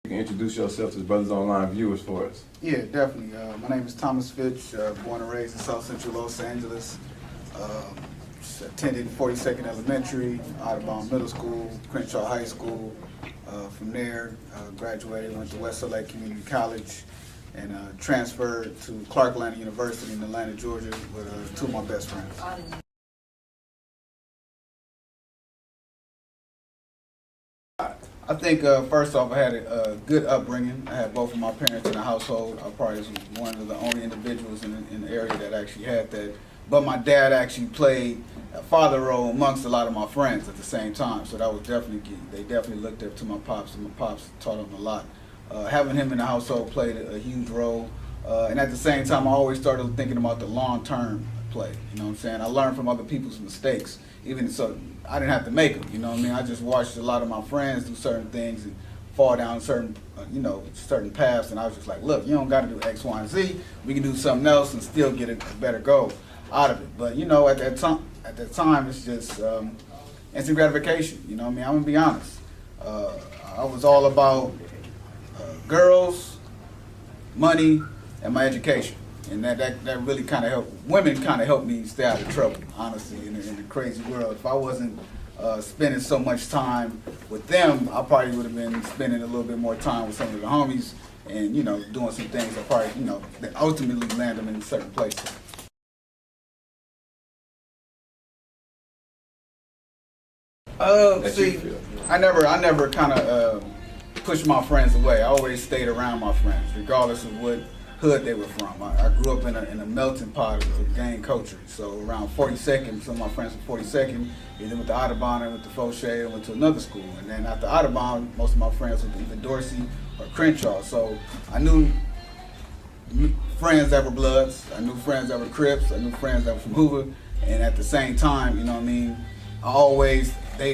You can introduce yourself to the Brothers Online viewers for us. Yeah, definitely. My name is Thomas Fitch, born and raised in South Central Los Angeles. Attended 42nd Elementary, Audubon Middle School, Crenshaw High School. From there, graduated, went to West LA Community College, and transferred to Clark Atlanta University in Atlanta, Georgia, with two of my best friends. I think first off, I had a good upbringing. I had both of my parents in the household. I probably was one of the only individuals in the area that actually had that. But my dad actually played a father role amongst a lot of my friends at the same time. So that was definitely key. They definitely looked up to my pops, and my pops taught them a lot. Having him in the household played a huge role. And at the same time, I always started thinking about the long-term play. You know what I'm saying? I learned from other people's mistakes. Even so, I didn't have to make them. You know what I mean? I just watched a lot of my friends do certain things and fall down certain, certain paths. And I was just like, look, you don't got to do X, Y, and Z. We can do something else and still get a better goal out of it. But at that time, it's just instant gratification. You know what I mean? I'm gonna be honest. I was all about girls, money, and my education. And that really kind of helped. Women kind of helped me stay out of trouble, honestly, in the crazy world. If I wasn't spending so much time with them, I probably would have been spending a little bit more time with some of the homies and, doing some things that probably, that ultimately land them in certain places. I never kind of pushed my friends away. I always stayed around my friends, regardless of what hood they were from. I grew up in a melting pot of gang culture. So around 42nd, some of my friends from 42nd, either went to Audubon or went to Fauché or went to another school. And then after Audubon, most of my friends went to either Dorsey or Crenshaw. So I knew friends that were Bloods, I knew friends that were Crips, I knew friends that were from Hoover. And at the same time, you know what I mean,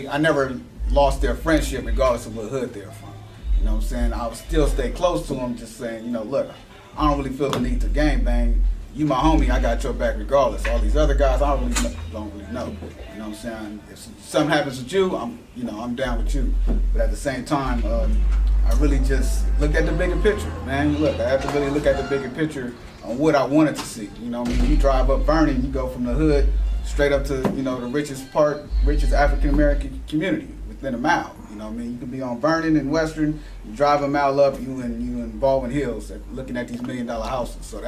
I never lost their friendship regardless of what hood they were from. You know what I'm saying? I would still stay close to them, just saying, look, I don't really feel the need to gang bang. You my homie, I got your back regardless. All these other guys, I don't really know. You know what I'm saying? If something happens with you, I'm down with you. But at the same time, I really just looked at the bigger picture, man. Look, I had to really look at the bigger picture on what I wanted to see. You know what I mean? You drive up Vernon, you go from the hood straight up to, the richest African American community within a mile. You know what I mean? You could be on Vernon and Western, you drive a mile up, you in Baldwin Hills, looking at these $1 million houses. So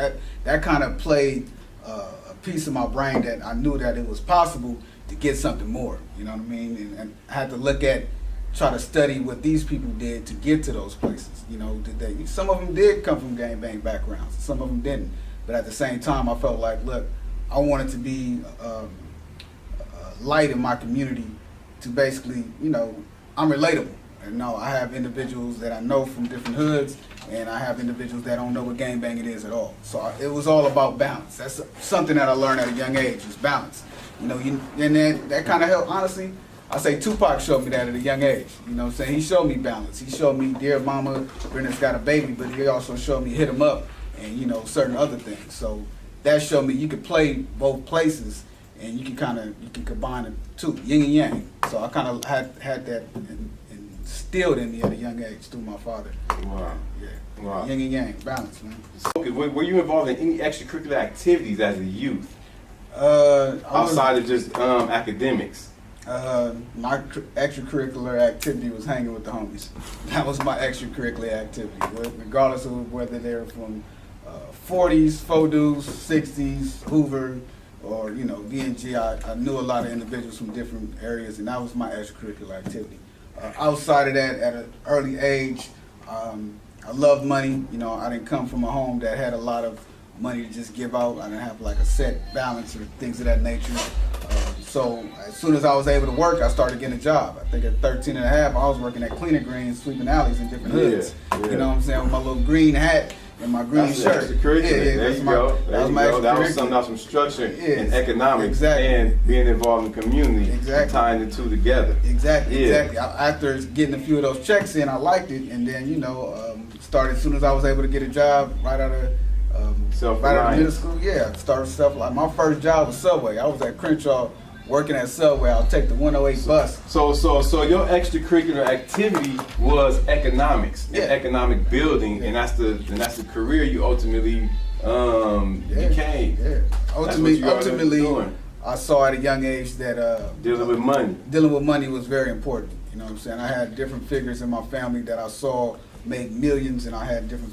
that kind of played a piece of my brain that I knew that it was possible to get something more. You know what I mean? And I had to try to study what these people did to get to those places. Some of them did come from gangbang backgrounds, some of them didn't. But at the same time, I felt like, look, I wanted to be a light in my community to basically, I'm relatable. And I have individuals that I know from different hoods, and I have individuals that don't know what gangbanging is at all. So it was all about balance. That's something that I learned at a young age, is balance. And then that kind of helped, honestly. I say Tupac showed me that at a young age. You know what I'm saying? He showed me balance. He showed me Dear Mama, Brenda's Got a Baby, but he also showed me Hit 'Em Up and, certain other things. So that showed me you could play both places, and you can combine the two, yin and yang. So I kind of had that instilled in me at a young age through my father. Wow. Yeah. Wow. Yin and yang, balance, man. Okay, were you involved in any extracurricular activities as a youth? Outside of just academics? My extracurricular activity was hanging with the homies. That was my extracurricular activity, regardless of whether they're from 40s, Fodu's, 60s, Hoover, or VNG. I knew a lot of individuals from different areas, and that was my extracurricular activity. Outside of that, at an early age, I loved money. I didn't come from a home that had a lot of money to just give out. I didn't have like a set balance or things of that nature. So as soon as I was able to work, I started getting a job. I think at 13 and a half, I was working at Cleaner Greens, sweeping alleys in different hoods. Yeah. You know what I'm saying? With my little green hat and my green shirt. There you go. That was something else from structure and economics and being involved in the community, tying the two together. Exactly. After getting a few of those checks in, I liked it, and then started as soon as I was able to get a job right out of middle school. Yeah, started stuff like my first job was Subway. I was at Crenshaw working at Subway, I'll take the 108 bus. So your extracurricular activity was economics and economic building, and that's the career you ultimately became. Yeah. Ultimately, I saw at a young age that dealing with money was very important. You know what I'm saying? I had different figures in my family that I saw make millions, and I had different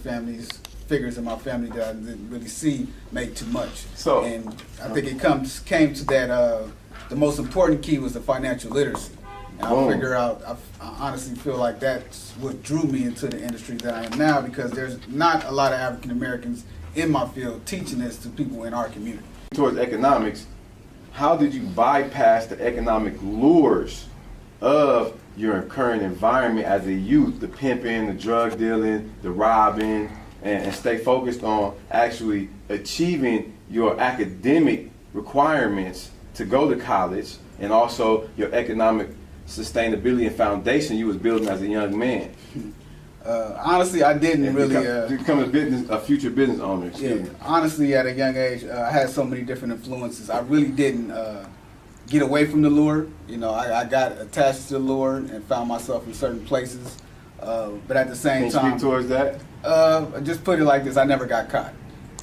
figures in my family that I didn't really see make too much. So, and I think it came to that. The most important key was the financial literacy. And I honestly feel like that's what drew me into the industry that I am now, because there's not a lot of African Americans in my field teaching this to people in our community. Towards economics, how did you bypass the economic lures of your current environment as a youth, the pimping, the drug dealing, the robbing, and stay focused on actually achieving your academic requirements to go to college, and also your economic sustainability and foundation you was building as a young man? Honestly, I didn't really become a future business owner. Honestly, at a young age, I had so many different influences. I really didn't get away from the lure. You know, I got attached to the lure and found myself in certain places. But at the same time, can you speak towards that? Just put it like this: I never got caught.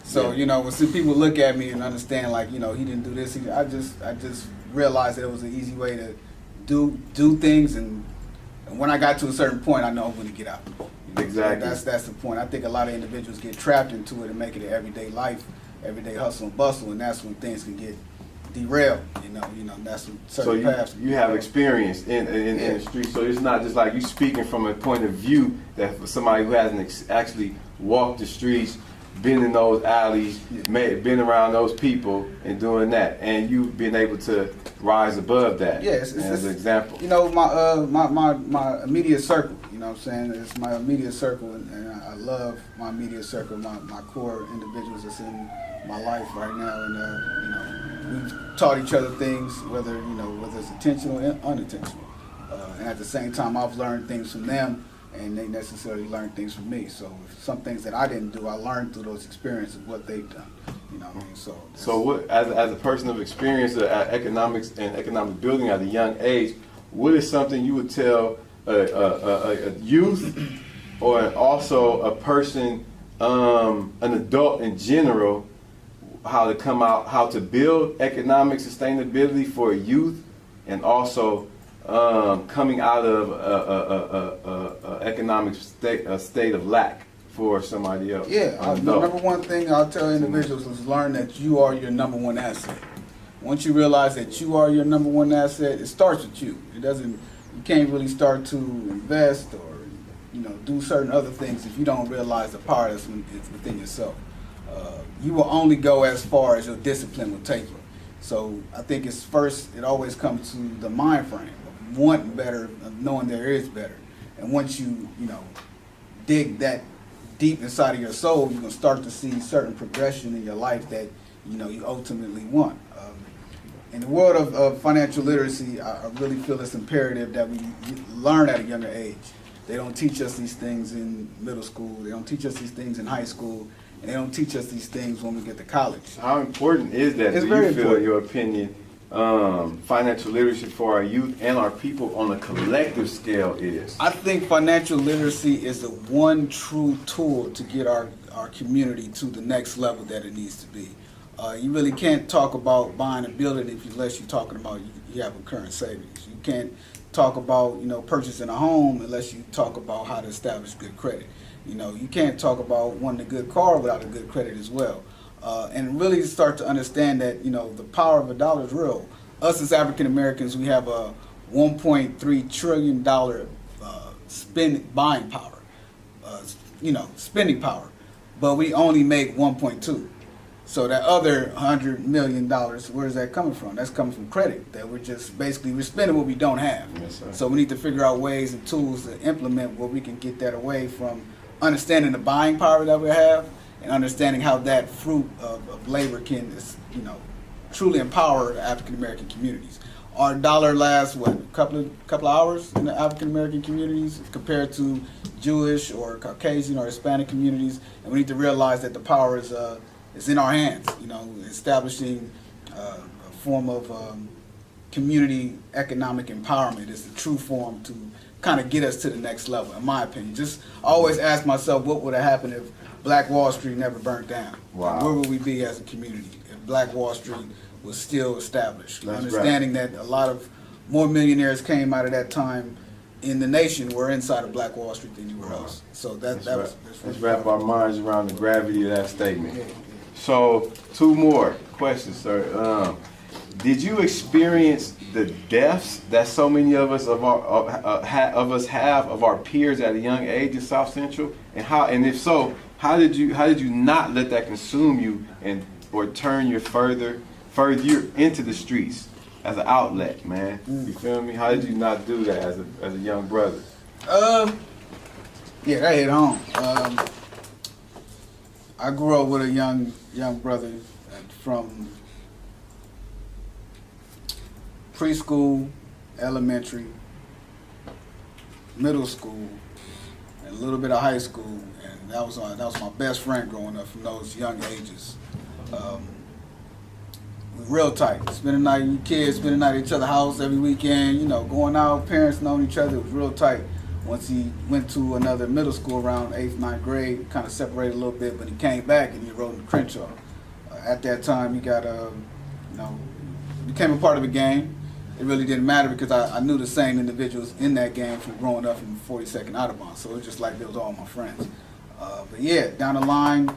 So you know, when some people look at me and understand, like, you know, he didn't do this, I just realized that it was an easy way to do things, and when I got to a certain point, I know I'm going to get out. You know, exactly. That's the point. I think a lot of individuals get trapped into it and make it an everyday life, everyday hustle and bustle, and that's when things can get derailed. You know, that's when certain paths. So you have experience in the street. So it's not just like you speaking from a point of view that for somebody who hasn't actually walked the streets, been in those alleys, been around those people, and doing that, and you've been able to rise above that. Yes, as an example. You know, my immediate circle. You know what I'm saying? It's my immediate circle, and I love my immediate circle, my core individuals that's in my life right now, and you know, we've taught each other things, whether it's intentional or unintentional, and at the same time, I've learned things from them, and they necessarily learned things from me. So some things that I didn't do, I learned through those experiences what they've done. You know what I mean? So what, as a person of experience at economics and economic building at a young age, what is something you would tell a youth, or also a person, an adult in general, how to build economic sustainability for a youth, and also coming out of economic state of lack for somebody else? The number one thing I'll tell individuals is learn that you are your number one asset. Once you realize that you are your number one asset, it starts with you. You can't really start to invest or do certain other things if you don't realize the power that's within yourself. You will only go as far as your discipline will take you. So I think it always comes to the mind frame of wanting better, of knowing there is better. And once you dig that deep inside of your soul, you're gonna start to see certain progression in your life that you ultimately want. In the world of financial literacy, I really feel it's imperative that we learn at a younger age. They don't teach us these things in middle school. They don't teach us these things in high school. And they don't teach us these things when we get to college. How important is that? It's very important. In your opinion, financial literacy for our youth and our people on a collective scale is? I think financial literacy is the one true tool to get our community to the next level that it needs to be. You really can't talk about buying a building unless you're talking about you have a current savings. You can't talk about purchasing a home unless you talk about how to establish good credit. You can't talk about wanting a good car without a good credit as well. And really start to understand that, the power of a dollar is real. Us as African Americans, we have a $1.3 trillion buying power, spending power, but we only make 1.2. So that other $100 million, where is that coming from? That's coming from credit, that we're spending what we don't have. Yes, sir. So we need to figure out ways and tools to implement where we can get that away from understanding the buying power that we have and understanding how that fruit of labor can, truly empower the African American communities. Our dollar lasts a couple of hours in the African American communities compared to Jewish or Caucasian or Hispanic communities, and we need to realize that the power is in our hands. Establishing a form of community economic empowerment is the true form to kind of get us to the next level, in my opinion. Just always ask myself, what would have happened if Black Wall Street never burnt down? Wow. Where would we be as a community if Black Wall Street was still established? That's Understanding that a lot of more millionaires came out of that time in the nation were inside of Black Wall Street than anywhere else. So that's Let's wrap our minds around the gravity of that statement. Yeah. So, 2 more questions, sir. Did you experience the deaths that so many of us of our peers at a young age in South Central, and if so, how did you not let that consume you or turn you further into the streets as an outlet, man? You feel me? How did you not do that as a young brother? Yeah, that hit home. I grew up with a young brother from preschool, elementary, middle school, and a little bit of high school, and that was my best friend growing up from those young ages. We were real tight. Spending the night, kids spending the night at each other's house every weekend. You know, going out, parents knowing each other. It was real tight. Once he went to another middle school around 8th, 9th grade, kind of separated a little bit, but he came back and he enrolled in Crenshaw. At that time, he got, became a part of the gang. It really didn't matter because I knew the same individuals in that gang from growing up from 42nd Audubon, so it was just like they was all my friends. But yeah, down the line,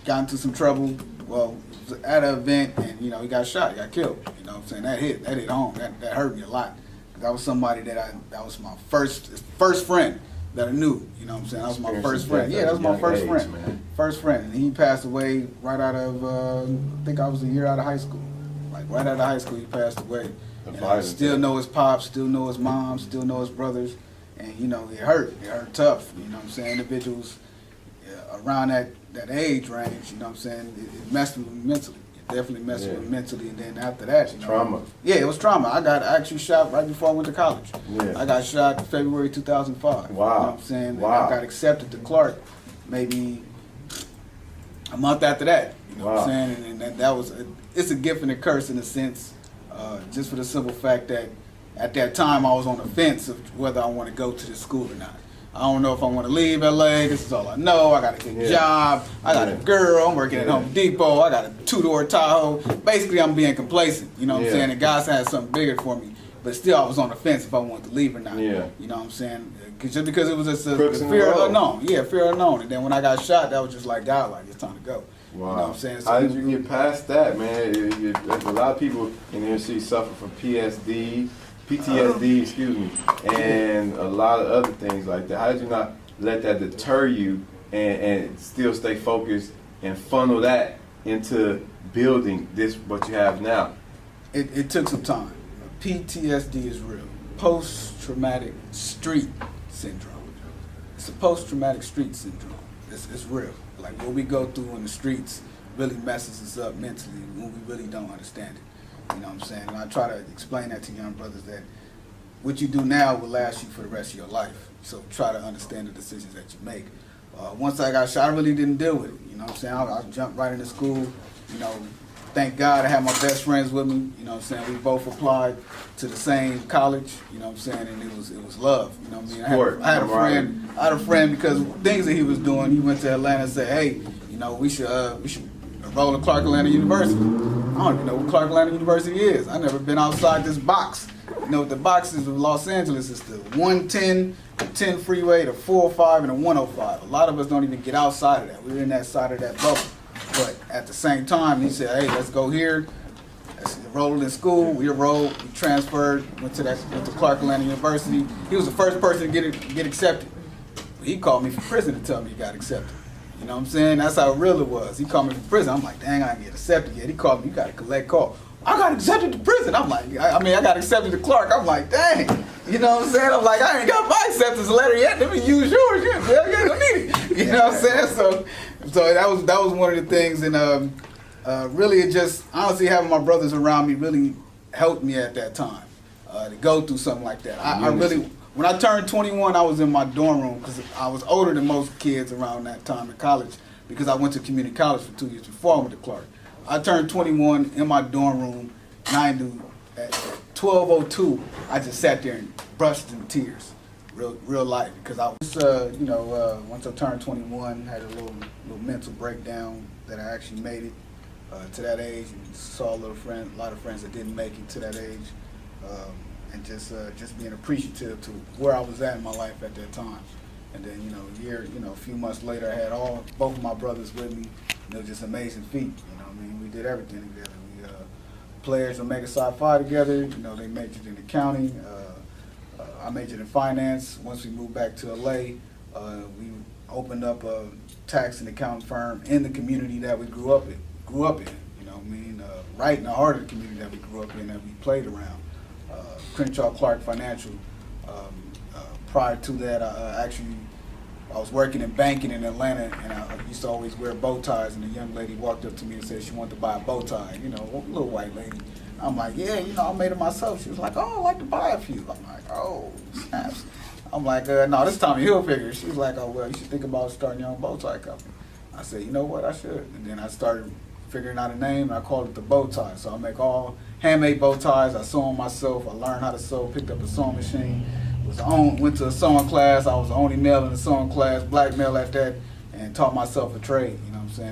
got into some trouble. Well, it was at an event and, he got shot, he got killed. You know what I'm saying? That hit home. That hurt me a lot. That was somebody that was my first friend that I knew. You know what I'm saying? That was my first friend. Yeah, that was my first friend. Man. First friend. And he passed away right out of, I think I was a year out of high school. Like right out of high school, he passed away. And I still know his pops, still know his mom, still know his brothers. And, it hurt. It hurt tough. You know what I'm saying? Individuals around that age range, you know what I'm saying? It messed with me mentally. Definitely messed with me mentally, and then after that, trauma. Yeah, it was trauma. I got actually shot right before I went to college. Yeah. I got shot February 2005. Wow. You know what I'm saying? Wow. And I got accepted to Clark maybe a month after that. You know what I'm saying? And that was it's a gift and a curse in a sense, just for the simple fact that at that time I was on the fence of whether I want to go to the school or not. I don't know if I want to leave LA. This is all I know. I got a good job. I got a girl. I'm working at Home Depot. I got a 2-door Tahoe. Basically, I'm being complacent. You know what I'm saying? And God had something bigger for me. But still, I was on the fence if I wanted to leave or not. Yeah. You know what I'm saying? Just because it was just a in fear of the road. unknown. Yeah, fear of unknown. And then when I got shot, that was just like, God, like, it's time to go. Wow. You know what I'm saying? So how did you get past that, man? A lot of people in the NC suffer from PTSD, excuse me, and a lot of other things like that. How did you not let that deter you and still stay focused and funnel that into building what you have now? It took some time. PTSD is real. Post-traumatic street syndrome. It's a post-traumatic street syndrome. It's real. Like what we go through in the streets really messes us up mentally when we really don't understand it. You know what I'm saying? And I try to explain that to young brothers that what you do now will last you for the rest of your life. So try to understand the decisions that you make. Once I got shot, I really didn't deal with it. You know what I'm saying? I jumped right into school. Thank God I had my best friends with me. You know what I'm saying? We both applied to the same college. You know what I'm saying? And it was love. You know what I mean? I had a friend because things that he was doing. He went to Atlanta and said, "Hey, we should enroll at Clark Atlanta University." I don't even know what Clark Atlanta University is. I never been outside this box. The boxes of Los Angeles is the 110, the 10 freeway, the 405, and the 105. A lot of us don't even get outside of that. We're in that side of that bubble. But at the same time, he said, "Hey, let's go here. Let's enroll in school." We enrolled, we transferred, went to Clark Atlanta University. He was the first person to get accepted. He called me from prison to tell me he got accepted. You know what I'm saying? That's how real it was. He called me from prison. I'm like, dang, I didn't get accepted yet. He called me, you got to collect call. I got accepted to prison. I'm like, I got accepted to Clark. I'm like, dang. You know what I'm saying? I'm like, I ain't got my acceptance letter yet. Let me use yours. Yeah, you don't need it. You know what I'm saying? So that was one of the things. And really it just, honestly, having my brothers around me really helped me at that time to go through something like that. I really, when I turned 21, I was in my dorm room because I was older than most kids around that time in college because I went to community college for 2 years before I went to Clark. I turned 21 in my dorm room, and I didn't do at 12:02, I just sat there and brushed in tears, real light, because I was, once I turned 21, had a little mental breakdown that I actually made it to that age, and saw a lot of friends that didn't make it to that age, and just being appreciative to where I was at in my life at that time. And then, a few months later, I had both of my brothers with me. Just amazing feat. We did everything together. We players Omega Psi Phi together. They majored in accounting. I majored in finance. Once we moved back to LA, we opened up a tax and accounting firm in the community that we grew up in. Right in the heart of the community that we grew up in, that we played around. Crenshaw Clark Financial. Prior to that, I was working in banking in Atlanta, and I used to always wear bow ties, and a young lady walked up to me and said she wanted to buy a bow tie, a little white lady. I'm like, yeah, I made it myself. She was like, oh, I'd like to buy a few. I'm like, oh, snaps. I'm like, no, this is Tommy Hilfiger. She was like, oh, well, you should think about starting your own bow tie company. I said, you know what, I should. And then I started figuring out a name, and I called it the Bow Tie. So I make all handmade bow ties. I sew them myself. I learned how to sew, picked up a sewing machine. Went to a sewing class. I was the only male in the sewing class, black male at that, and taught myself a trade.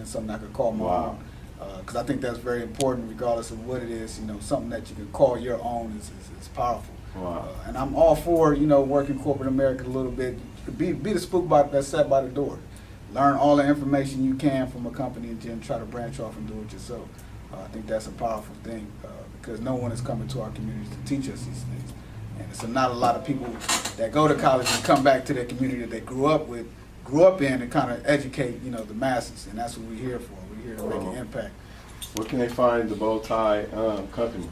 Something I could call my own. Because I think that's very important, regardless of what it is. Something that you can call your own is powerful. Wow. And I'm all for working corporate America a little bit. Be the spook that sat by the door. Learn all the information you can from a company and then try to branch off and do it yourself. I think that's a powerful thing because no one is coming to our communities to teach us these things. And it's not a lot of people that go to college and come back to their community that they grew up in and kind of educate, the masses. And that's what we're here for. We're here to make an impact. Where can they find the Bow Tie company?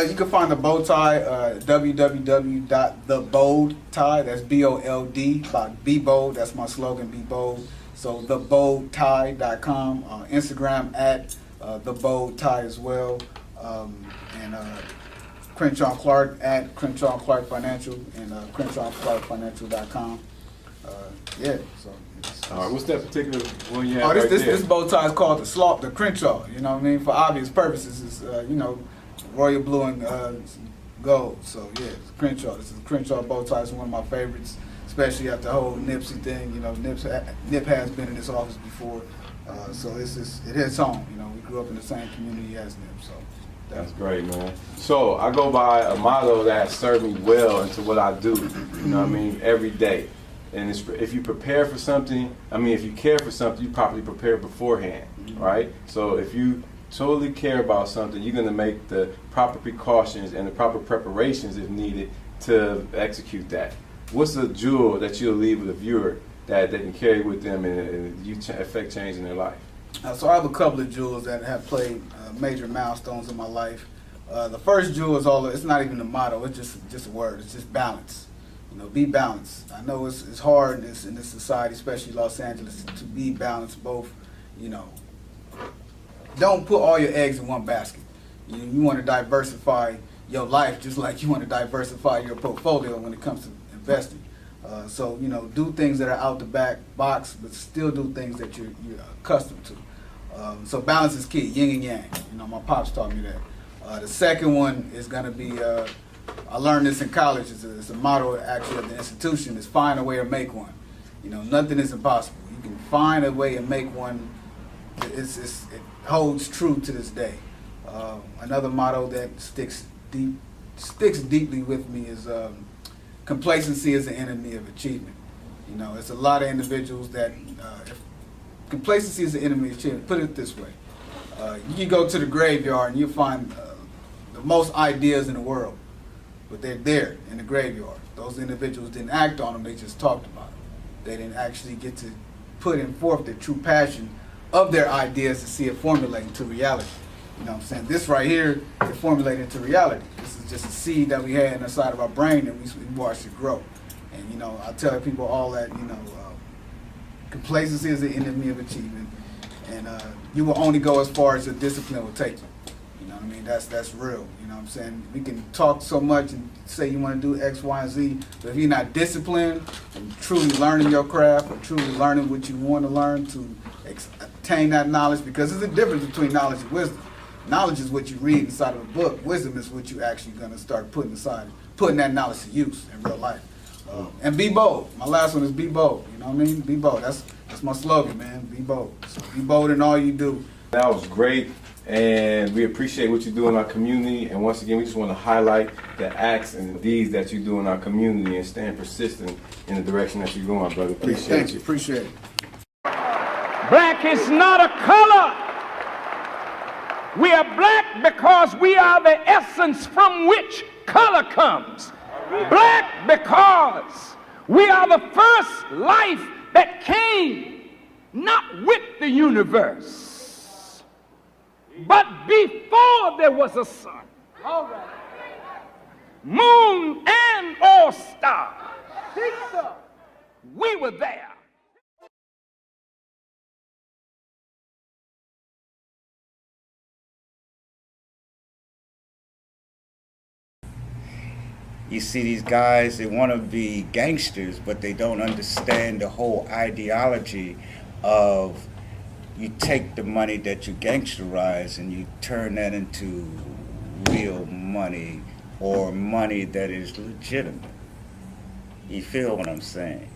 You can find the Bow Tie, www.theboldtie, that's B-O-L-D, about Be Bold, that's my slogan, Be Bold. So theboldtie.com, Instagram at theboldtie as well, and Crenshaw Clark at Crenshaw Clark Financial and CrenshawClarkFinancial.com. So. All right, what's that particular one you have This bow tie is called the Crenshaw. For obvious purposes, it's royal blue and gold. So it's Crenshaw. This is Crenshaw bow tie. It's one of my favorites, especially after the whole Nipsey thing. Nip has been in this office before, so it hits home. We grew up in the same community as Nip. So. That's great, man. So I go by a motto that has served me well into what I do, every day. And if you prepare for something, if you care for something, you properly prepare beforehand, right? So if you totally care about something, you're going to make the proper precautions and the proper preparations if needed to execute that. What's the jewel that you'll leave with a viewer that they can carry with them and you affect change in their life? So I have a couple of jewels that have played major milestones in my life. The first jewel is it's not even a motto, it's just a word, it's just balance. Be balanced. I know it's hard in this society, especially Los Angeles, to be balanced both, don't put all your eggs in one basket. You want to diversify your life just like you want to diversify your portfolio when it comes to investing. So do things that are out the box, but still do things that you're accustomed to. So balance is key, yin and yang. My pops taught me that. The second one is going to be, I learned this in college, it's a motto actually of the institution, is find a way to make one. Nothing is impossible. You can find a way to make one. It holds true to this day. Another motto that sticks deeply with me is complacency is the enemy of achievement. It's a lot of individuals that, if complacency is the enemy of achievement, put it this way. You can go to the graveyard and you find the most ideas in the world, but they're there in the graveyard. Those individuals didn't act on them, they just talked about them. They didn't actually get to put in forth the true passion of their ideas to see it formulate into reality. This right here is formulated into reality. This is just a seed that we had inside of our brain and we watched it grow. And I tell people all that, complacency is the enemy of achievement. And you will only go as far as your discipline will take you. That's real. We can talk so much and say you want to do X, Y, and Z, but if you're not disciplined and truly learning your craft or truly learning what you want to learn to attain that knowledge, because there's a difference between knowledge and wisdom. Knowledge is what you read inside of a book. Wisdom is what you actually gonna start putting that knowledge to use in real life. And be bold. My last one is be bold. You know what I mean? Be bold. That's my slogan, man. Be bold. So be bold in all you do. That was great, and we appreciate what you do in our community. And once again, we just want to highlight the acts and the deeds that you do in our community and staying persistent in the direction that you're going, brother. Appreciate Thank you. you. Appreciate it. Black is not a color. We are black because we are the essence from which color comes. Black because we are the first life that came not with the universe, but before there was a sun, moon, and or star. We were there. You see these guys, they want to be gangsters, but they don't understand the whole ideology of you take the money that you gangsterize and you turn that into real money or money that is legitimate. You feel what I'm saying?